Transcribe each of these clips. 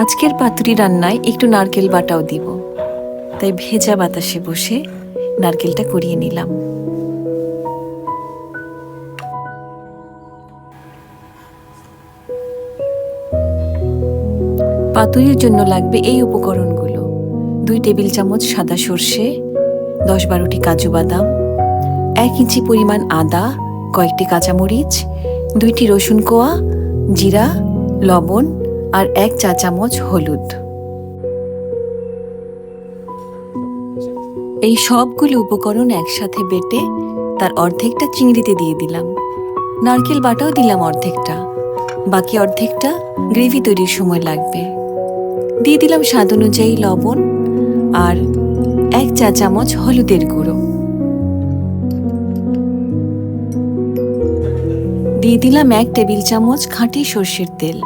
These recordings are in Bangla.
আজকের পাতুরি রান্নায় একটু নারকেল বাটাও দিব, তাই ভেজা বাতাসে বসে নারকেলটা কুড়িয়ে নিলাম। পাতুরির জন্য লাগবে এই উপকরণগুলো: 2 টেবিল চামচ সাদা সর্ষে, 10-12টি কাজু বাদাম, 1 ইঞ্চি পরিমাণ আদা, কয়েকটি কাঁচামরিচ, 2টি রসুন কোয়া, জিরা, লবণ আর 1 চা চামচ হলুদ। এই সবগুলো উপকরণ একসাথে বেটে তার অর্ধেকটা চিংড়িতে দিয়ে দিলাম। নারকেল বাটাও দিলাম অর্ধেকটা, বাকি অর্ধেকটা গ্রেভি তৈরির সময় লাগবে। দিয়ে দিলাম স্বাদ অনুযায়ী লবণ আর 1 চা চামচ হলুদের গুঁড়ো। দিয়ে দিলাম 1 টেবিল চামচ খাঁটি সর্ষের তেল।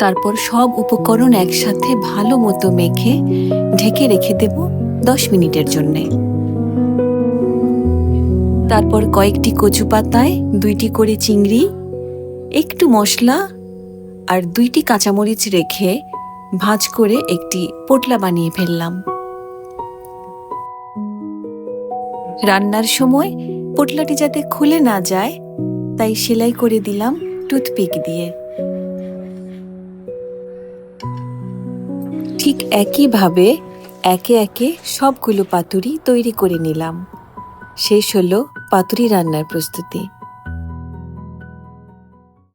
তারপর সব উপকরণ একসাথে ভালো মতো মেখে ঢেকে রেখে দেব 10 মিনিটের জন্যে। তারপর কয়েকটি কচু পাতায় 2টি করে চিংড়ি, একটু মশলা আর 2টি কাঁচামরিচ রেখে ভাঁজ করে একটি পোটলা বানিয়ে ফেললাম। রান্নার সময় পোটলাটি যাতে খুলে না যায় তাই সেলাই করে দিলাম টুথপিক দিয়ে। ঠিক একইভাবে একে একে সবগুলো পাতুরি তৈরি করে নিলাম। শেষ হলো পাতুরি রান্নার প্রস্তুতি।